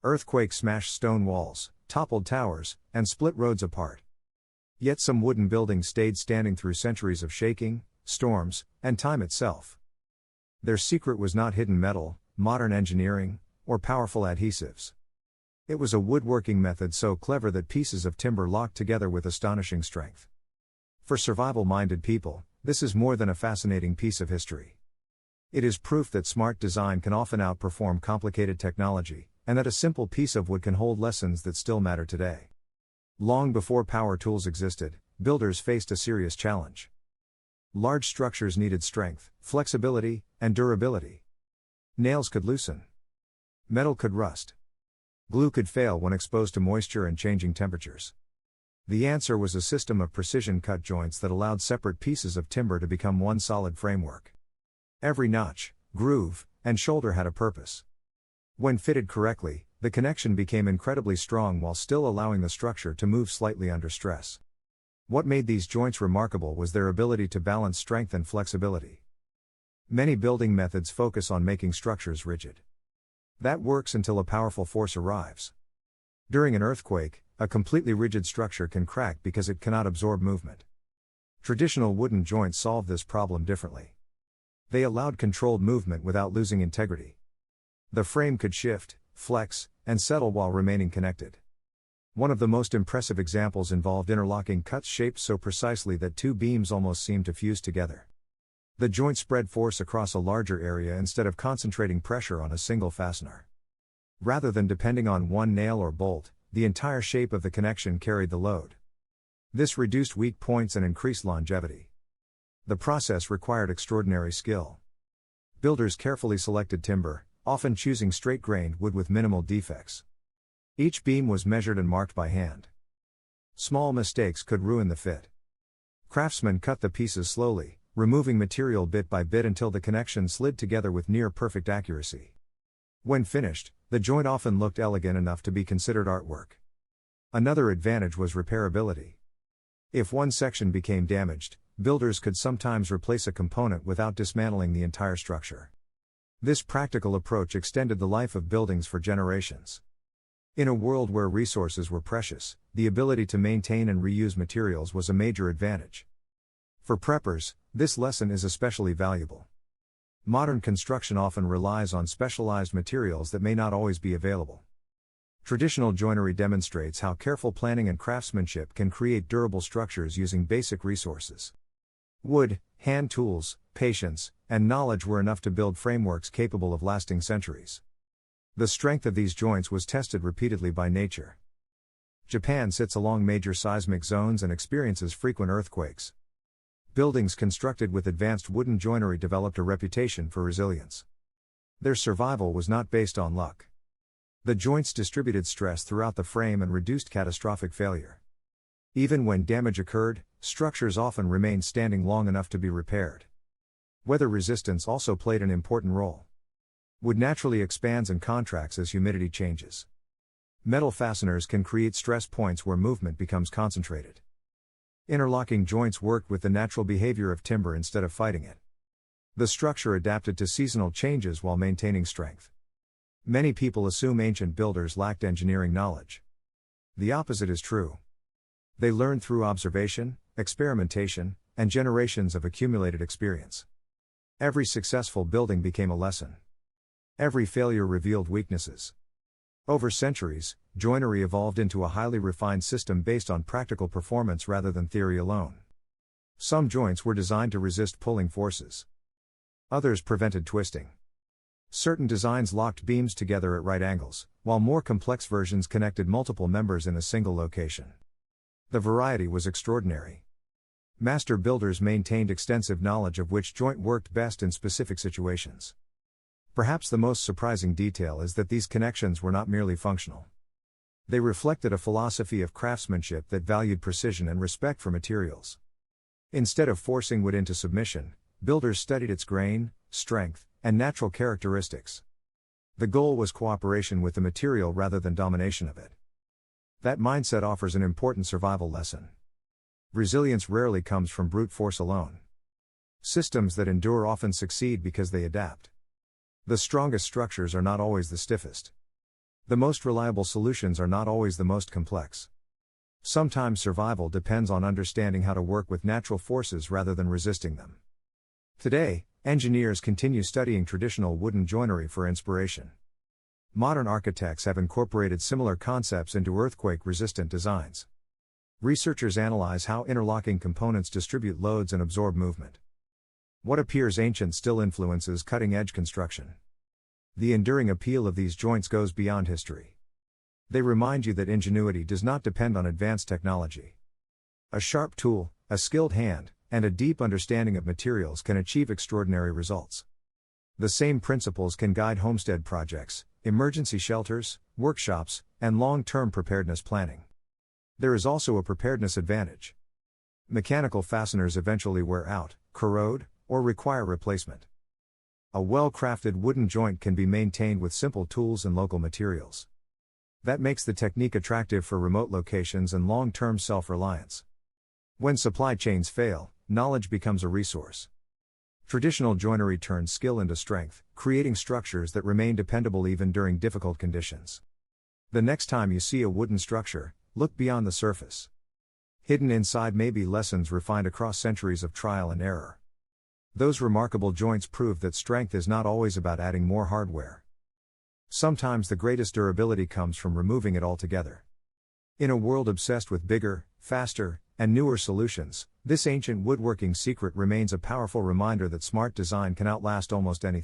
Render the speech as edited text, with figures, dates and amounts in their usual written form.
Earthquakes smashed stone walls, toppled towers, and split roads apart. Yet some wooden buildings stayed standing through centuries of shaking, storms, and time itself. Their secret was not hidden metal, modern engineering, or powerful adhesives. It was a woodworking method so clever that pieces of timber locked together with astonishing strength. For survival-minded people, this is more than a fascinating piece of history. It is proof that smart design can often outperform complicated technology, and that a simple piece of wood can hold lessons that still matter today. Long before power tools existed, builders faced a serious challenge. Large structures needed strength, flexibility, and durability. Nails could loosen. Metal could rust. Glue could fail when exposed to moisture and changing temperatures. The answer was a system of precision cut joints that allowed separate pieces of timber to become one solid framework. Every notch, groove, and shoulder had a purpose. When fitted correctly, the connection became incredibly strong while still allowing the structure to move slightly under stress. What made these joints remarkable was their ability to balance strength and flexibility. Many building methods focus on making structures rigid. That works until a powerful force arrives. During an earthquake, a completely rigid structure can crack because it cannot absorb movement. Traditional wooden joints solved this problem differently. They allowed controlled movement without losing integrity. The frame could shift, flex, and settle while remaining connected. One of the most impressive examples involved interlocking cuts shaped so precisely that two beams almost seemed to fuse together. The joint spread force across a larger area instead of concentrating pressure on a single fastener. Rather than depending on one nail or bolt, the entire shape of the connection carried the load. This reduced weak points and increased longevity. The process required extraordinary skill. Builders carefully selected timber, often choosing straight-grained wood with minimal defects. Each beam was measured and marked by hand. Small mistakes could ruin the fit. Craftsmen cut the pieces slowly, removing material bit by bit until the connection slid together with near-perfect accuracy. When finished, the joint often looked elegant enough to be considered artwork. Another advantage was repairability. If one section became damaged, builders could sometimes replace a component without dismantling the entire structure. This practical approach extended the life of buildings for generations. In a world where resources were precious, the ability to maintain and reuse materials was a major advantage. For preppers, this lesson is especially valuable. Modern construction often relies on specialized materials that may not always be available. Traditional joinery demonstrates how careful planning and craftsmanship can create durable structures using basic resources. Wood, hand tools, patience, and knowledge were enough to build frameworks capable of lasting centuries. The strength of these joints was tested repeatedly by nature. Japan sits along major seismic zones and experiences frequent earthquakes. Buildings constructed with advanced wooden joinery developed a reputation for resilience. Their survival was not based on luck. The joints distributed stress throughout the frame and reduced catastrophic failure. Even when damage occurred, structures often remained standing long enough to be repaired. Weather resistance also played an important role. Wood naturally expands and contracts as humidity changes. Metal fasteners can create stress points where movement becomes concentrated. Interlocking joints worked with the natural behavior of timber instead of fighting it. The structure adapted to seasonal changes while maintaining strength. Many people assume ancient builders lacked engineering knowledge. The opposite is true. They learned through observation, experimentation, and generations of accumulated experience. Every successful building became a lesson. Every failure revealed weaknesses. Over centuries, joinery evolved into a highly refined system based on practical performance rather than theory alone. Some joints were designed to resist pulling forces. Others prevented twisting. Certain designs locked beams together at right angles, while more complex versions connected multiple members in a single location. The variety was extraordinary. Master builders maintained extensive knowledge of which joint worked best in specific situations. Perhaps the most surprising detail is that these connections were not merely functional. They reflected a philosophy of craftsmanship that valued precision and respect for materials. Instead of forcing wood into submission, builders studied its grain, strength, and natural characteristics. The goal was cooperation with the material rather than domination of it. That mindset offers an important survival lesson. Resilience rarely comes from brute force alone. Systems that endure often succeed because they adapt. The strongest structures are not always the stiffest. The most reliable solutions are not always the most complex. Sometimes survival depends on understanding how to work with natural forces rather than resisting them. Today, engineers continue studying traditional wooden joinery for inspiration. Modern architects have incorporated similar concepts into earthquake-resistant designs. Researchers analyze how interlocking components distribute loads and absorb movement. What appears ancient still influences cutting-edge construction. The enduring appeal of these joints goes beyond history. They remind you that ingenuity does not depend on advanced technology. A sharp tool, a skilled hand, and a deep understanding of materials can achieve extraordinary results. The same principles can guide homestead projects, emergency shelters, workshops, and long-term preparedness planning. There is also a preparedness advantage. Mechanical fasteners eventually wear out, corrode, or require replacement. A well-crafted wooden joint can be maintained with simple tools and local materials. That makes the technique attractive for remote locations and long-term self-reliance. When supply chains fail, knowledge becomes a resource. Traditional joinery turns skill into strength, creating structures that remain dependable even during difficult conditions. The next time you see a wooden structure, look beyond the surface. Hidden inside may be lessons refined across centuries of trial and error. Those remarkable joints prove that strength is not always about adding more hardware. Sometimes the greatest durability comes from removing it altogether. In a world obsessed with bigger, faster, and newer solutions, this ancient woodworking secret remains a powerful reminder that smart design can outlast almost anything.